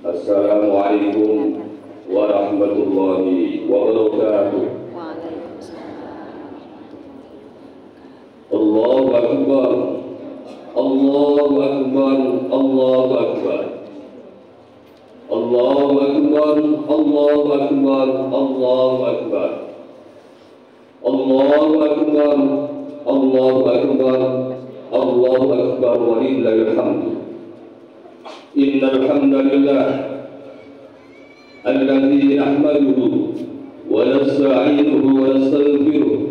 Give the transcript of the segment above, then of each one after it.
Assalamualaikum warahmatullahi wabarakatuh. Allahu Akbar, Allahu Akbar, Allahu Akbar, Allahu Akbar, Allahu Akbar, Allahu Akbar, Allahu Akbar, Allahu Akbar, Allahu Akbar, walillahil hamd. Innal hamdalillah alladzi nahmaduhu wa nasta'inuhu wa nastaghfiruh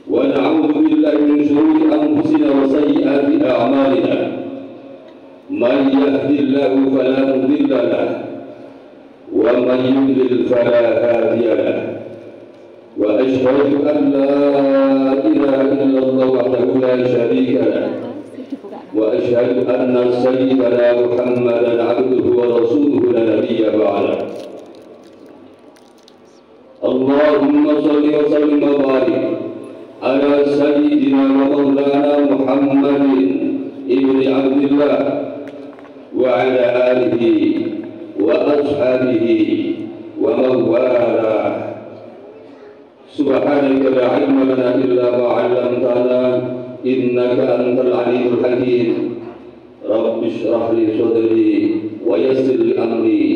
wa na'udzu billahi min shururi anfusina wa sayyiati a'malina. Man yahdihillahu fala mudilla lahu wa man yudlil fala hadiya lahu. Wa ashhadu an la ilaha illallah wahdahu la syarika lahu wa asyhadu anna sayyidana Muhammadan abduhu wa rasuluhu la nabiyya ba'da. Allahumma shalli wa sallim wa barik ala sayyidina wa maulana Muhammadin ibni Abdillah wa ala alihi wa ashabihi wa man wala. Subhanaka la ilma lana illa ma 'allamtana innaka antal alimul hakim. Rabbi shrah li sadri wa yassir li amri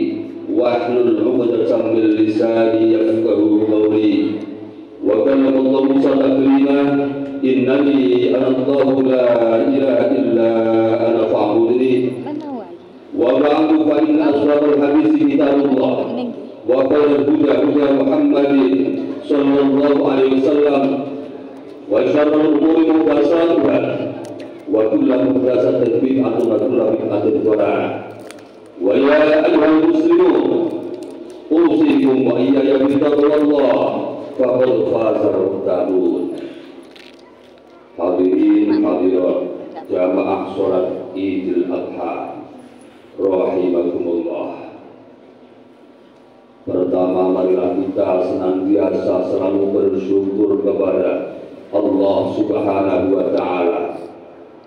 wahlul 'uqdatam min lisani yafqahu qawli. Wa kana Allah Musa taklima innani ana Allah la ilaha illa ana fa'budni. Wa ba'du fa inna asrarul hadis kitabullah wa khairul huda huda Muhammadin sallallahu alaihi wasallam wa syarrul umuri muhdatsatuha wa kullu muhdatsatin bid'atun wa kullu bid'atin dhalalah. Wa ya ayyuhal muslimun usikum wa iyaya bittaqwallah faqad fazal muttaqun. Hadirin hadirat jamaah salat Idul Adha rahimakumullah. Pertama, marilah kita senantiasa selalu bersyukur kepada Allah Subhanahu wa Ta'ala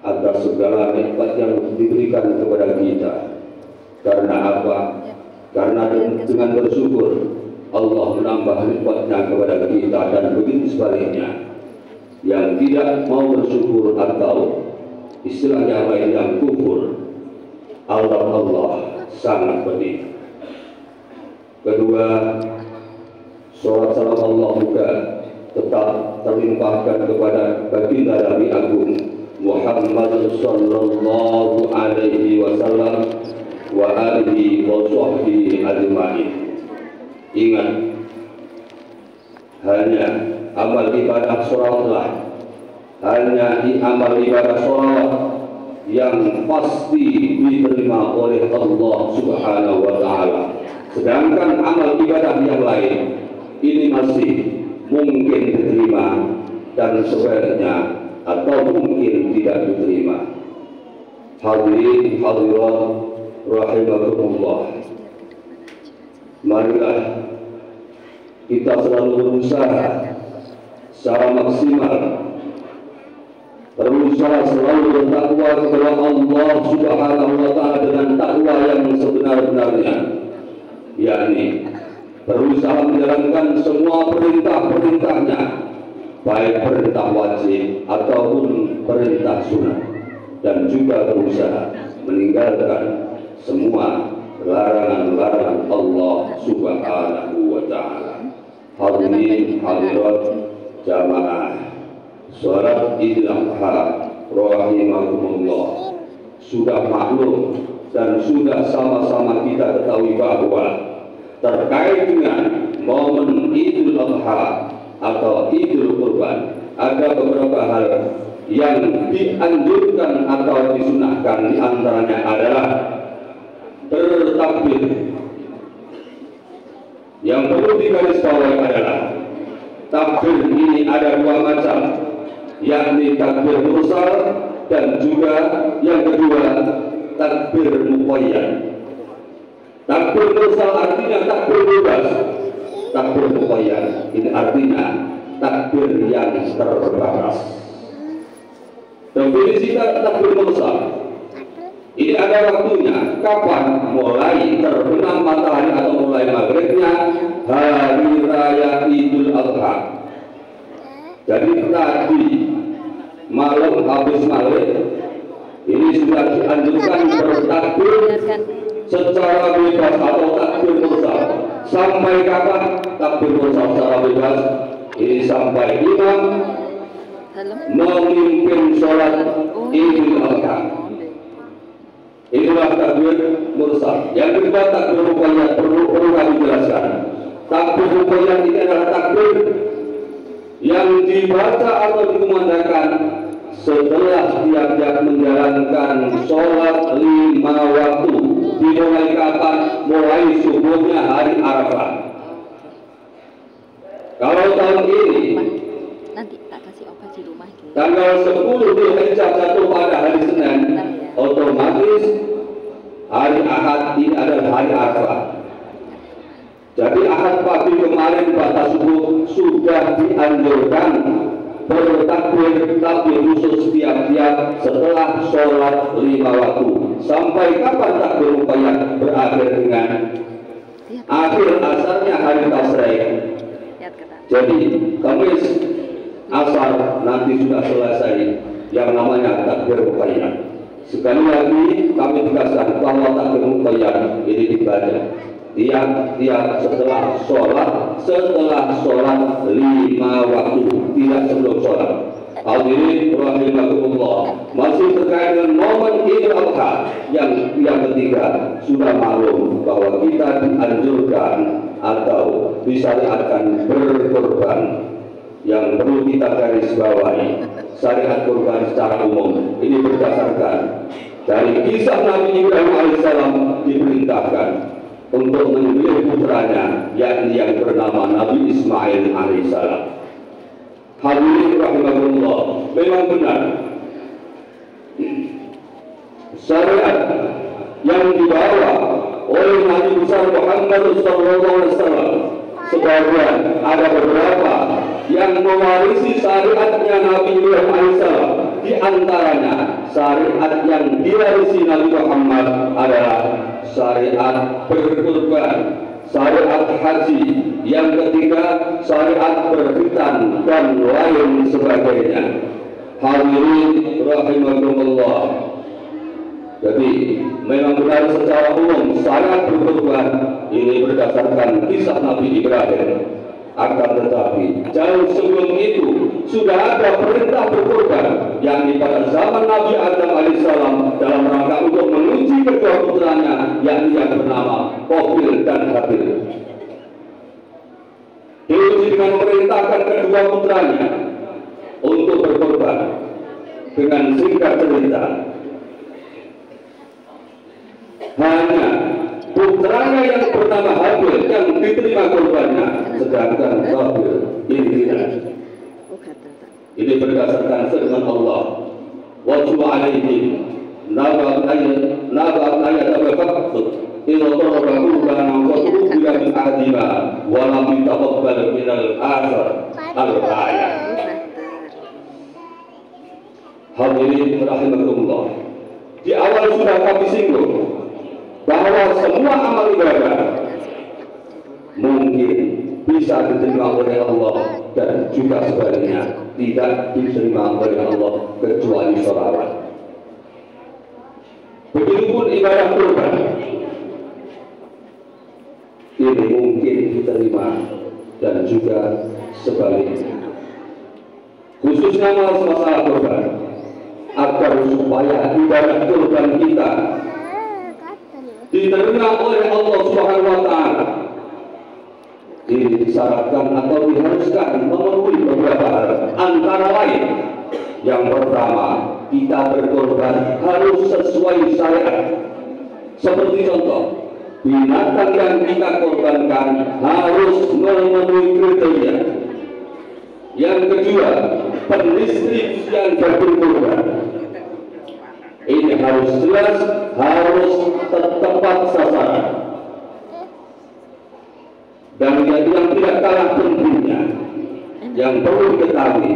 atas segala nikmat yang diberikan kepada kita. Karena apa? Karena dengan bersyukur Allah menambah nikmatnya kepada kita, dan begitu sebaliknya yang tidak mau bersyukur atau istilahnya lain yang kufur, Allah sangat pedih. Kedua, sholat salam Allah juga tetap terlimpahkan kepada baginda Nabi Agung Muhammad sallallahu alaihi wasallam wa alihi wa sahbihi ajma'in. Ingat, hanya amal ibadah sholatlah, hanya amal ibadah sholat yang pasti diterima oleh Allah Subhanahu wa Ta'ala. Sedangkan amal ibadah yang lain ini masih mungkin diterima dan sebaliknya atau mungkin tidak diterima. Hadirin hadirat rahimakumullah, marilah kita selalu berusaha secara maksimal, berusaha selalu bertakwa kepada Allah Subhanahu wa Ta'ala dengan takwa yang sebenar-benarnya, yakni berusaha menjalankan semua perintah-perintahnya baik perintah wajib ataupun perintah sunnah, dan juga berusaha meninggalkan semua larangan-larangan Allah Subhanahu wa Ta'ala. Hadirin hadirat jamaah salat Idul Adha rahimakumullah, sudah maklum dan sudah sama-sama kita ketahui bahwa terkait dengan momen Idul Adha atau Idul Kurban ada beberapa hal yang dianjurkan atau disunahkan. Di antaranya adalah bertakbir. Yang perlu digarisbawahi adalah takbir ini ada dua macam, yakni takbir mursal dan juga yang kedua takbir muqayyad. Takbir mursal artinya takbir bebas. Takbir muqayyad ini artinya takbir yang terbatas. Definisi takbir mursal ini ada waktunya, kapan? Mulai terbenam matahari atau mulai maghribnya hari raya Idul Adha. Jadi tadi malam habis maghrib ini sudah dianjurkan bertakbir secara bebas atau takbir mursal. Sampai kapan takbir mursal secara bebas? Ini sampai imam memimpin sholat Idul Adha. Itulah takbir mursal. Yang kedua takbir muqayyad, perlu kami jelaskan. Takbir muqayyad ini adalah takbir yang dibaca atau dikumandangkan setelah tiap-tiap menjalankan sholat 5 waktu. Dimulai kapan? Mulai subuhnya hari Arafah. Kalau tahun ini nanti tak kasih obat di rumah gitu. Tanggal 10 Dzulhijjah jatuh pada hari Senin, otomatis hari Ahad ini adalah hari Arafah. Jadi Ahad pagi kemarin batas subuh sudah dianjurkan bertakbir, takbir khusus tiap-tiap setelah sholat 5 waktu. Sampai kapan takbir muqayyad? Berakhir dengan akhir asarnya hari Tasrik. Jadi Kamis asar nanti sudah selesai yang namanya takbir muqayyad. Sekali lagi kami tegaskan bahwa takbir muqayyad ini dibaca tiap setelah sholat 5 waktu, tidak sebelum sholat. Hadirin rahimakumullah, masih terkait dengan momen Idul Adha yang ketiga, sudah maklum bahwa kita dianjurkan atau disyariatkan berkorban. Yang perlu kita garis bawahi, syariat kurban secara umum ini berdasarkan dari kisah Nabi Ibrahim alaihissalam diperintahkan untuk menyembelih putranya, yakni yang bernama Nabi Ismail alaihissalam. Hadirin rahimahullah, memang benar syariat yang dibawa oleh Nabi besar Muhammad SAW sebagian ada beberapa yang mewarisi syariatnya Nabi Ibrahim alaihissalam. Di antaranya syariat yang diwarisi Nabi Muhammad adalah syariat berkurban, syariat haji, yang ketiga syariat berkhitan dan lain sebagainya. Hadirin rahimakumullah, jadi memang benar secara umum syariat berkurban ini berdasarkan kisah Nabi Ibrahim. Akan tetapi jauh sebelum itu sudah ada perintah berkorban, yakni pada zaman Nabi Adam alaihissalam dalam rangka untuk menguji kedua putranya, yakni yang bernama Qabil dan Habil. Diuji dengan memerintahkan kedua putranya untuk berkorban. Dengan singkat cerita, hanya putranya yang bernama Habil yang diterima korbannya, sedangkan Qabil ini tidak. Ini berdasarkan firman Allah, wajib alaihi nabat ayat al-fakut ila tarahu kana qadu bila min adima wa lam yataqabbal min al-akhir al-ayat. Hadirin rahimakumullah, di awal sudah kami singgung bahwa semua amal ibadah mungkin bisa diterima oleh Allah dan juga sebaliknya tidak diterima oleh Allah kecuali sholawat. Begitupun ibadah kurban, ini mungkin diterima dan juga sebaliknya. Khususnya masalah kurban, agar supaya ibadah kurban kita diterima oleh Allah Subhanahu wa Ta'ala, disyaratkan atau diharuskan memenuhi beberapa hal. Antara lain, yang pertama, kita berkorban harus sesuai syariat. Seperti contoh, binatang yang kita korbankan harus memenuhi kriteria. Yang kedua, pendistribusian daging kurban ini harus jelas, harus tepat sasaran. Dan yang tidak kalah pentingnya, yang perlu diketahui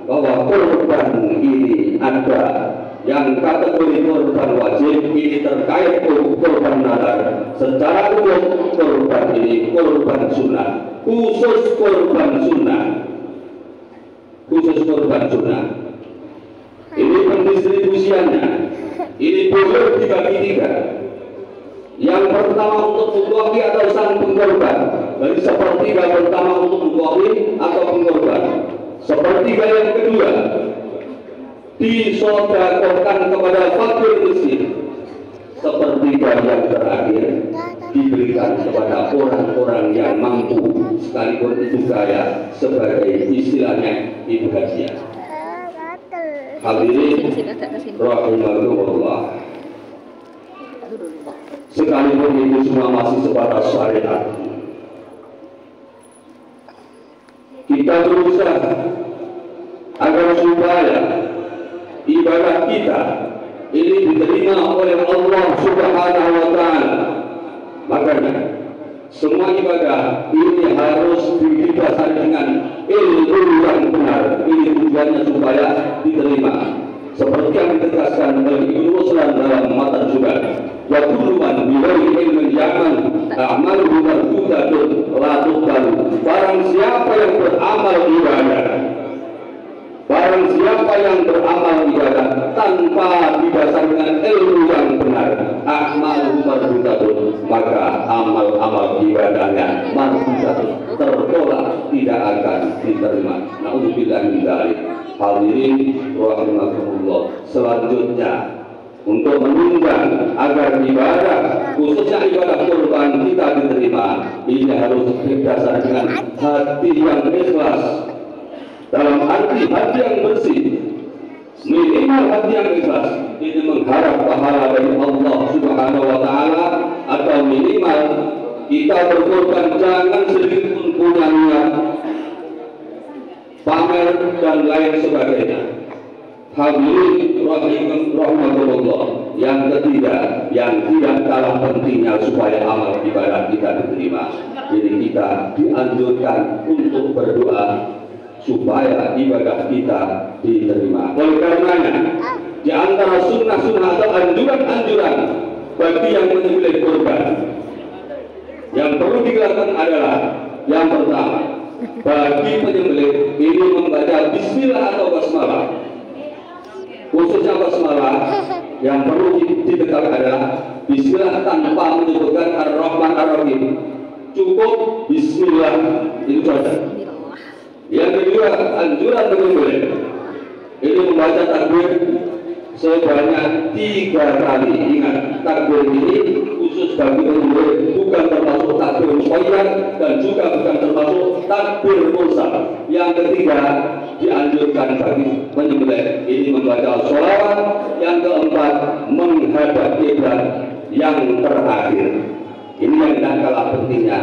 bahwa kurban ini ada yang kategori kurban wajib, ini terkait kurban nadar. Secara umum kurban ini kurban sunnah, khusus kurban sunnah, khusus kurban sunnah. Ini pendistribusiannya, ini boleh dibagi tiga. Yang pertama untuk mudhahi atau sang pengkorban, jadi sepertiga pertama untuk mudhahi atau pengkorban. Sepertiga yang kedua disedekahkan kepada fakir miskin. Sepertiga yang terakhir diberikan kepada orang-orang yang mampu, sekalipun itu kaya, sebagai istilahnya ibu hadiah. Hadirin rahimakumullah, sekalipun itu semua masih sebatas syariat, kita berusaha agar supaya ibadah kita ini diterima oleh Allah Subhanahu wa Ta'ala. Makanya semua ibadah ini harus didasari dengan ilmu yang benar. Ini tujuannya supaya diterima. Seperti yang ditegaskan oleh Ibnu Ruslan dalam matan juga, wa kullu man biwari ilmin yaman a'maluhu mardudatun la tuqbalu. Barang siapa yang beramal ibadah, barang siapa yang beramal ibadah tanpa didasarkan dengan ilmu yang benar, a'maluhu mardudatun, maka amal-amal ibadahnya mardudatun, tertolak, tidak akan diterima. Na'udzubillah min dzalik. Hadirin rahimakumullah, selanjutnya untuk menunjang agar ibadah, khususnya ibadah kurban kita diterima, ini harus berdasar dengan hati yang ikhlas. Dalam arti hati yang bersih, minimal hati yang ikhlas, ini mengharap pahala dari Allah Subhanahu wa Ta'ala, atau minimal kita berkorban jangan sedikit pun punya niat pamer dan lain sebagainya. Hadirin rahimahullah, yang ketiga, yang tidak kalah pentingnya supaya amal ibadah kita diterima, jadi kita dianjurkan untuk berdoa supaya ibadah kita diterima. Oleh karenanya, di antara sunnah-sunnah atau anjuran-anjuran bagi yang menyembelih kurban, yang perlu dilakukan adalah yang pertama, bagi penyembelih ini membaca bismillah atau basmalah. Khususnya basmalah yang perlu diketahui adalah bismillah tanpa menyebutkan ar-Rahman ar-Rahim. Cukup bismillah, itu saja. Yang kedua, anjuran penyembelih ini membaca takbir sebanyak 3 kali. Ingat, takbir ini khusus bagi penyembelih, bukan termasuk takbir muqayyad dan juga bukan termasuk takbir mursal. Yang ketiga, dianjurkan bagi penyembelih ini membaca sholawat. Yang keempat, menghadap kiblat. Yang terakhir, ini yang tidak kalah pentingnya,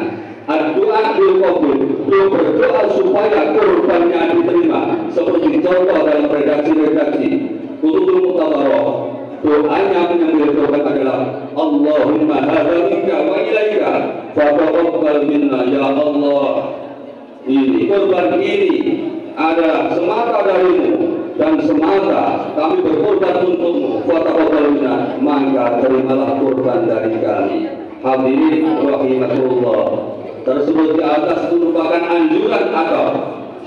doa bil qabul, berdoa supaya kurbannya diterima. Seperti contoh dalam redaksi Kutubul Mutawaroh, doanya menyembelih kurban adalah Allahumma hadza minka wa ilaika fataqabbal minna ya Allah. Ini kurban ini adalah semata darimu dan semata kami berkorban untukmu, fataqabbal minna, maka terimalah kurban dari kami. Hadirin rahimahullah, tersebut di atas merupakan anjuran atau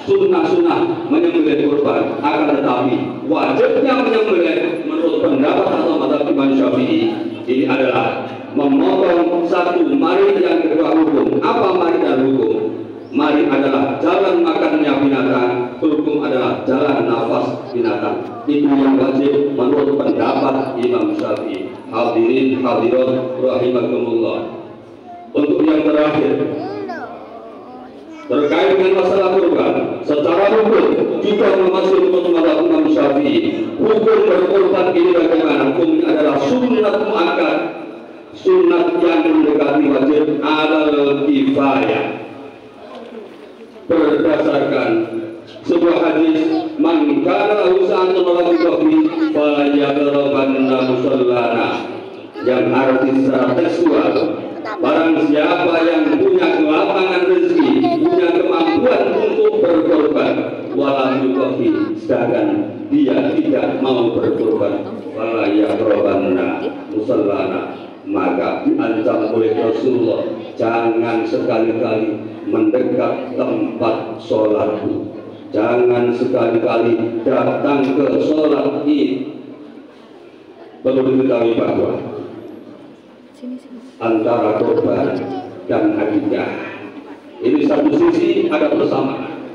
sunnah-sunnah menyembelih kurban, akan tetapi wajibnya menyembelih menurut pendapat atau mazhab Imam Syafi'i ini adalah memotong satu mari yang kedua hukum. Apa mari dan hukum? Mari adalah jalan makannya binatang, hukum adalah jalan nafas binatang. Itu yang wajib menurut pendapat Imam Syafi'i. Hadirin hadirat rahimakumullah. Untuk yang terakhir, terkait dengan masalah kurban, secara hukum juga masih menurut mazhab Imam Syafi'i. Hukum berkurban ini bagaimana? Hukumnya adalah sunnat muakkad, sunnat yang mendekati wajib alal kifayah. Berdasarkan sebuah hadis, man kana usahan tolong kopi falyaqrabanna musallana, yang arti secara tekstual, barang siapa yang punya kelapangan rezeki, punya kemampuan untuk berkorban, walam yukofi, sedangkan dia tidak mau berkorban, falyaqrabanna musallana, maka diancam oleh Rasulullah, jangan sekali-kali mendekat tempat sholatku, jangan sekali-kali datang ke sholat Id. Perlu diketahui bahwa antara korban dan akikah ini satu sisi ada persamaan.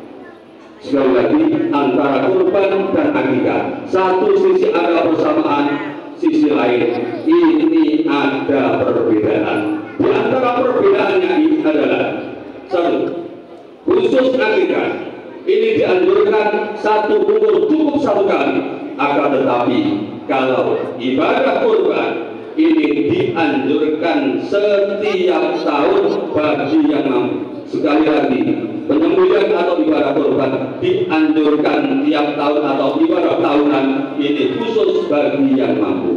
Sekali lagi, antara korban dan akikah satu sisi ada persamaan, sisi lain ini ada perbedaan. Di antara perbedaannya ini adalah satu, khusus akikah ini dianjurkan satu umur cukup satu kali. Akan tetapi kalau ibadah kurban ini dianjurkan setiap tahun bagi yang mampu. Sekali lagi, penyembelihan atau ibadah kurban dianjurkan tiap tahun atau ibadah tahunan ini khusus bagi yang mampu.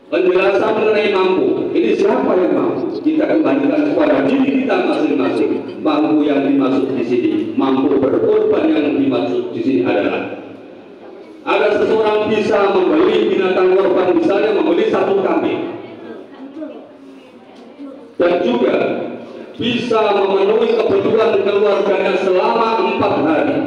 Penjelasan mengenai mampu, ini siapa yang mampu? Kita kembalikan kepada diri kita masing-masing. Mampu yang dimaksud di sini, mampu berkorban yang dimaksud di sini adalah ada seseorang bisa membeli binatang korban, misalnya membeli satu kambing, dan juga bisa memenuhi kebutuhan keluarganya selama 4 hari.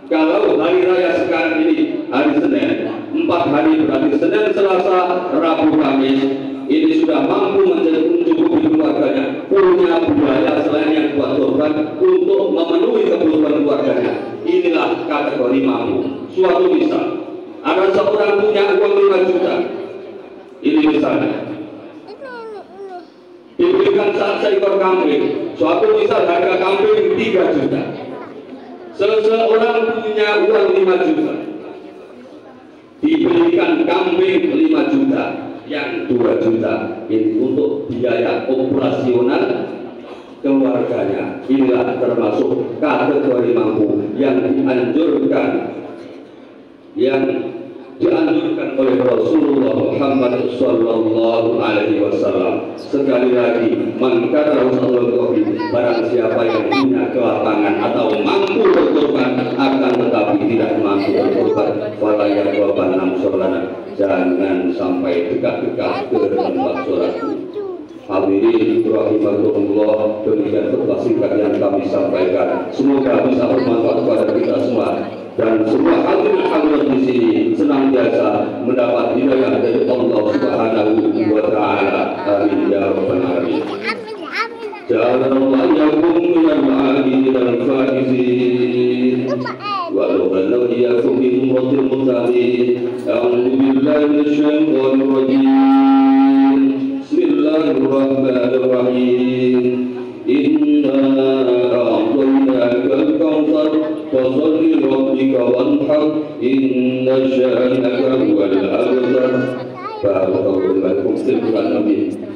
Kalau hari raya sekarang ini hari Senin, 4 hari berarti Senin, Selasa, Rabu, Kamis, ini sudah mampu mencukupi keluarganya, punya biaya selain yang buat korban untuk memenuhi kebutuhan keluarganya. Inilah kategori mampu. Suatu misal, ada seorang punya uang 5 juta, ini misalnya diberikan seekor kambing. Suatu misal harga kambing 3 juta. Seseorang punya uang 5 juta, diberikan kambing 5 juta, yang 2 juta ini untuk biaya operasional keluarganya. Inilah termasuk kategori mampu yang dianjurkan oleh Rasulullah Muhammad Sallallahu Alaihi Wasallam. Sekali lagi, man kana Rasulullah, barang siapa yang punya kelapangan atau mampu berkorban akan tetapi tidak mampu berkorban, wala yaqraban namsolana, jangan sampai dekat-dekat ke tempat sholat. Hadirin rahimakumullah, demikian khutbah singkat yang kami sampaikan. Semoga bisa bermanfaat kepada kita semua, dan semua hadirin di sini senantiasa mendapat hidayah dari Allah Subhanahu wa Ta'ala. Amin ya rabbal alamin. Ja'alallahu yakum minal abidin al-faizin wa law iyyakum bi umratil muttaqin. A'udzu billahi minasyaitonir rajim. Bismillahirrahmanirrahim. Inna a'tainaka al-kautsar fasalli lirabbika wanhar, inna syani'aka huwal abtar. Barakallahu lakum fil Qur'an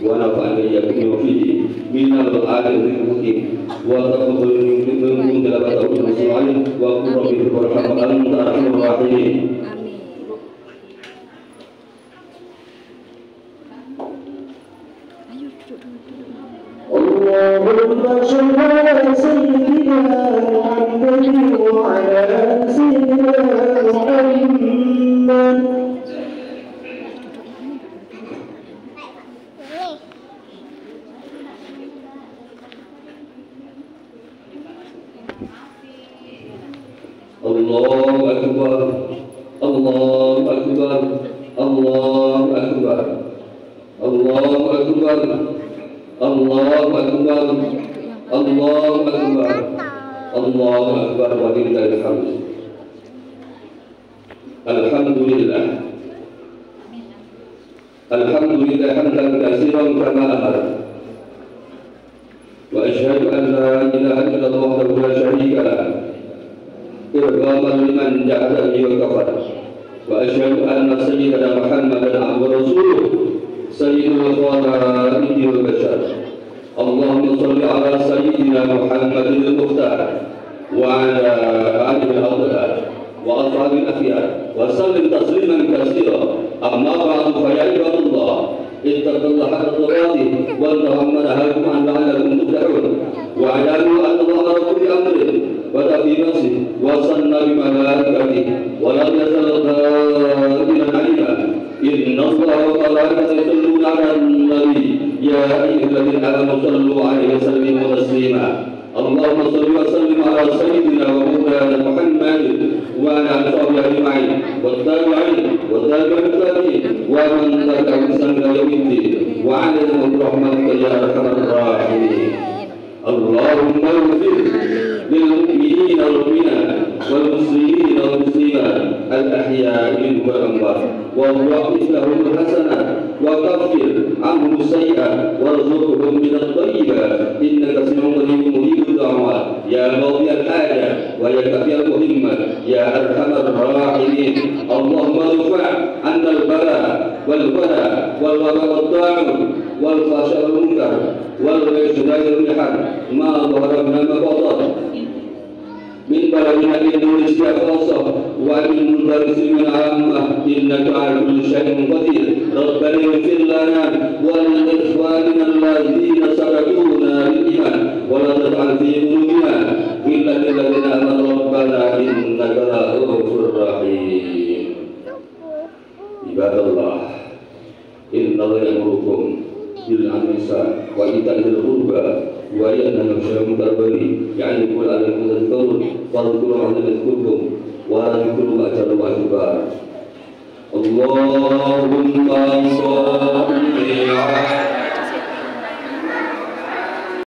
wa nafa'ani iyyakum fihi minal ayatil hakim wa taqabbal minkum tilawatahu bismillah wa qul rabbi irhamna anta arhamur rahimin. Allahumma shalli ala sayyidina Muhammadin wa ala sayyidina Muhammad. Allahu Akbar, Allahu Akbar, Allahu Akbar, Allahu Akbar, Allahu Akbar, Allahu Akbar, Allahu Akbar, walillahil hamd. Alhamdulillah, alhamdulillah hamdan katsiran kama amara. Wa asyhadu an la ilaha illallah wahdahu la syarika lah. Irghaman liman jahada bihi wa kafara. Wa asyhadu anna sayyidana Muhammadan abduhu wa rasuluh sayyidul khalaiqi wal bashar. Allahumma shalli ala sayyidina Muhammadin al-Mukhtar wa ala alihi al-afdal wa ashabil akhyar wa sallim tasliman katsira. Amma ba'du fa ya ibadallah ittaqullaha haqqa tuqatih wa tahammalahu an la'allakum tuflihun. Wa a'lamu anna Allaha ala kulli amrin bada fi nafsihi wa sanna bi malaikatihi wa lam yazal qadiran 'alima. Inna Allaha wa malaikatahu yusalluna 'alan nabi ya ayyuhalladzina amanu sallu 'alaihi wa sallimu taslima. Allahumma shalli wa sallim ala sayyidina wa maulana Muhammad wa ala alihi ajma'in wa tabi'in wa tabi'in wa man tabi'ahum bi ihsan ila yaumiddin wa 'alaihim rahmatika ya arhamar rahimin. Allahumma ighfir lil mu'minina wal mu'minat wal muslimina wal muslimat al ahya'i minhum wal amwat wa waqif lahum hasanat wa kaffir anhum sayyi'at warzuqhum min at-thayyibat innaka sami'un qaribun mujibud da'wat ya qadiyal hajat wa ya kafiyal muhimmat ya arhamar rahimin. Allahumma rfa' 'anna al-bala wal wala wal wala wad da'u wal fasha wal munkar wal ijtihad wal mihal ma dhahara min al-batin min baladina Indonesia khassa wa min muslimin 'ammah innaka 'ala kulli syai'in qadir. Rabbana ighfir lana wa li ikhwanina alladhina sabaquna bil iman wa la taj'al fi qulubina ghillan lil ladzina amanu rabbana innaka ra'ufur rahim. Ibadallah, inna Allaha ya'murukum bil 'adli wa ita'il qurba wa yanha 'anil munkar wal baghi ya'idukum la'allakum tadhakkarun fadhkurullaha yadhkurkum wa dhkurullaha akbar. Allahumma shalli 'ala